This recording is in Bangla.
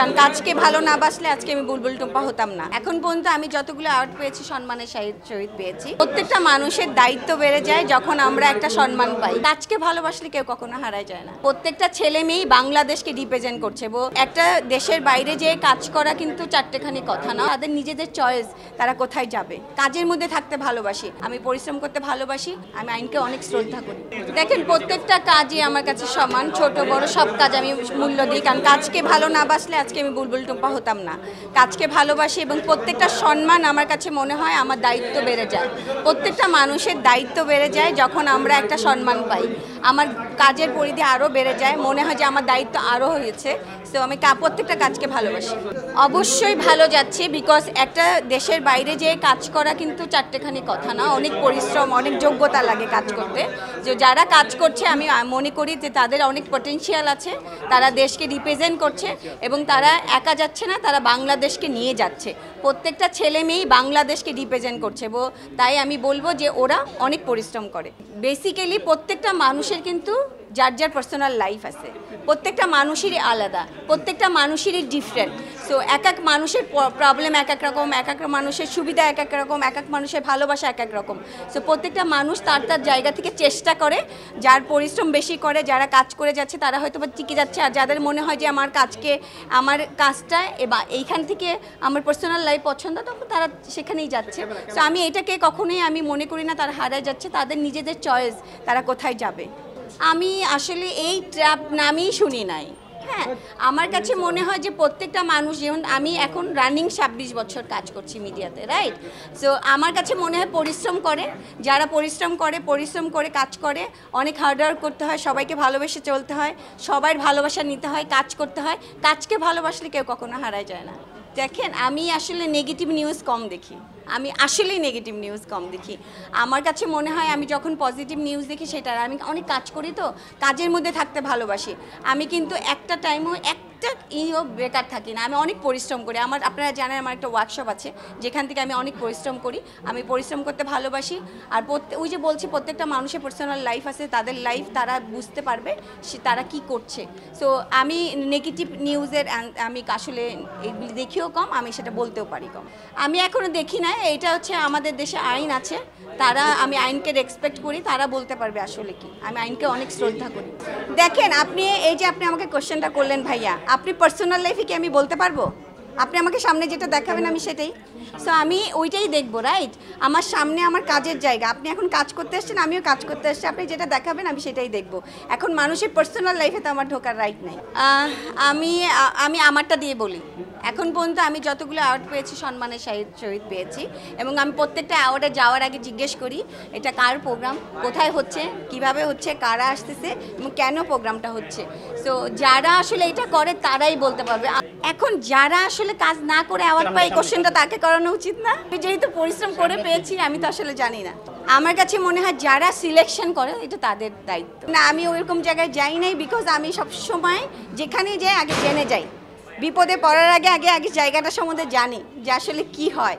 কারণ কাজকে ভালো না বাসলে আজকে আমি বুলবুল টুম্পা হতাম না। এখন পর্যন্ত আমি যতগুলো অ্যাওয়ার্ড পেয়েছি সম্মানের সহিত পেয়েছি। প্রত্যেকটা মানুষের দায়িত্ব বেড়ে যায় যখন আমরা একটা সম্মান পাই। কাজকে ভালোবাসলে কেউ কখনো হারায় যায় না। প্রত্যেকটা ছেলে মেয়েই বাংলাদেশকে রিপ্রেজেন্ট করছে। একটা দেশের বাইরে যেয়ে কাজ করা কিন্তু চারটেখানি কথা না, তাদের নিজেদের চয়েস তারা কোথায় যাবে। কাজের মধ্যে থাকতে ভালোবাসি, আমি পরিশ্রম করতে ভালোবাসি, আমি আইনকে অনেক শ্রদ্ধা করি। দেখেন প্রত্যেকটা কাজই আমার কাছে সমান, ছোট বড় সব কাজ আমি মূল্য দিই। কারণ কাজকে ভালো না বাসলে আজকে আমি বুলবুল টুম্পা হতাম না। কাজকে ভালোবাসি এবং প্রত্যেকটা সম্মান আমার কাছে মনে হয় আমার দায়িত্ব বেড়ে যায়। প্রত্যেকটা মানুষের দায়িত্ব বেড়ে যায় যখন আমরা একটা সম্মান পাই। আমার কাজের পরিধি আরও বেড়ে যায়, মনে হয় যে আমার দায়িত্ব আরও হয়েছে। সো আমি প্রত্যেকটা কাজকে ভালোবাসি। অবশ্যই ভালো যাচ্ছে, বিকজ একটা দেশের বাইরে যেয়ে কাজ করা কিন্তু চারটেখানি কথা না, অনেক পরিশ্রম, অনেক যোগ্যতা লাগে কাজ করতে। যে যারা কাজ করছে আমি মনে করি যে তাদের অনেক পটেনশিয়াল আছে, তারা দেশকে রিপ্রেজেন্ট করছে এবং তারা একা যাচ্ছে না, তারা বাংলাদেশকে নিয়ে যাচ্ছে। প্রত্যেকটা ছেলে মেয়েই বাংলাদেশকে রিপ্রেজেন্ট করছে, তাই আমি বলবো যে ওরা অনেক পরিশ্রম করে। বেসিক্যালি প্রত্যেকটা মানুষের কিন্তু যার যার পার্সোনাল লাইফ আছে, প্রত্যেকটা মানুষেরই আলাদা, প্রত্যেকটা মানুষেরই ডিফারেন্ট। সো এক এক মানুষের প্রবলেম এক এক রকম, এক এক মানুষের সুবিধা এক এক রকম, এক এক মানুষের ভালোবাসা এক এক রকম। সো প্রত্যেকটা মানুষ তার তার জায়গা থেকে চেষ্টা করে, যার পরিশ্রম বেশি করে, যারা কাজ করে যাচ্ছে তারা হয়তো বা টিকে যাচ্ছে। আর যাদের মনে হয় যে আমার কাজটা এবার এইখান থেকে আমার পার্সোনাল লাইফ পছন্দ, তখন তারা সেখানেই যাচ্ছে। সো আমি এটাকে কখনোই আমি মনে করি না তারা হারায় যাচ্ছে, তাদের নিজেদের চয়েস তারা কোথায় যাবে। আমি আসলে এই ট্র্যাপ নামই শুনি নাই। হ্যাঁ, আমার কাছে মনে হয় যে প্রত্যেকটা মানুষ, যেমন আমি এখন রানিং 26 বছর কাজ করছি মিডিয়াতে, রাইট? সো আমার কাছে মনে হয় পরিশ্রম করে, যারা পরিশ্রম করে কাজ করে, অনেক হার্ডওয়ার্ক করতে হয়, সবাইকে ভালোবেসে চলতে হয়, সবার ভালোবাসা নিতে হয়, কাজ করতে হয়। কাজকে ভালোবাসলে কেউ কখনো হারায় যায় না। দেখেন আমি আসলে নেগেটিভ নিউজ কম দেখি, আমি আসলেই নেগেটিভ নিউজ কম দেখি। আমার কাছে মনে হয় আমি যখন পজিটিভ নিউজ দেখি সেটা, আমি অনেক কাজ করি তো, কাজের মধ্যে থাকতে ভালোবাসি। আমি কিন্তু একটা টাইমও বেকার থাকি না, আমি অনেক পরিশ্রম করি। আপনারা জানেন আমার একটা ওয়ার্কশপ আছে যেখান থেকে আমি অনেক পরিশ্রম করি। আমি পরিশ্রম করতে ভালোবাসি। আর ওই যে বলছি প্রত্যেকটা মানুষের পার্সোনাল লাইফ আছে, তাদের লাইফ তারা বুঝতে পারবে তারা কি করছে। সো আমি নেগেটিভ নিউজের আমি আসলে এগুলি দেখিও কম, আমি সেটা বলতেও পারি কম। আমি এখনও দেখি না, এটা হচ্ছে আমাদের দেশে আইন আছে, আমি আইনকে রেসপেক্ট করি, তারা বলতে পারবে আসলে কি। আমি আইনকে অনেক শ্রদ্ধা করি। দেখেন আপনি আপনি আমাকে কোশ্চেনটা করলেন ভাইয়া, আপনি পার্সোনাল লাইফে কি আমি বলতে পারবো? আপনি আমাকে সামনে যেটা দেখাবেন আমি সেটাই। সো আমি ওইটাই দেখবো, রাইট? আমার সামনে আমার কাজের জায়গা, আপনি এখন কাজ করতে এসছেন, আমিও কাজ করতে এসছি, আপনি যেটা দেখাবেন আমি সেটাই দেখবো। এখন মানুষের পার্সোনাল লাইফে তো আমার ঢোকার রাইট নেই। আমি আমারটা দিয়ে বলি, এখন পর্যন্ত আমি যতগুলো অ্যাওয়ার্ড পেয়েছি সম্মানের সহিত পেয়েছি এবং আমি প্রত্যেকটা অ্যাওয়ার্ডে যাওয়ার আগে জিজ্ঞেস করি এটা কার প্রোগ্রাম, কোথায় হচ্ছে, কিভাবে হচ্ছে, কারা আসতেছে এবং কেন প্রোগ্রামটা হচ্ছে। সো যারা আসলে এটা করে তারাই বলতে পারবে। এখন যারা আসলে কাজ না করে অ্যাওয়ার্ড পায়, এই কোশ্চেনটা তাকে করানো উচিত না? যেহেতু পরিশ্রম করে পেয়েছি আমি তো আসলে জানি না। আমার কাছে মনে হয় যারা সিলেকশন করে এটা তাদের দায়িত্ব। না, আমি ওইরকম জায়গায় যাই নাই, বিকজ আমি সবসময় যেখানেই যাই আগে জেনে যাই, বিপদে পড়ার আগে জায়গাটা সম্বন্ধে জানি যে আসলে কি হয়।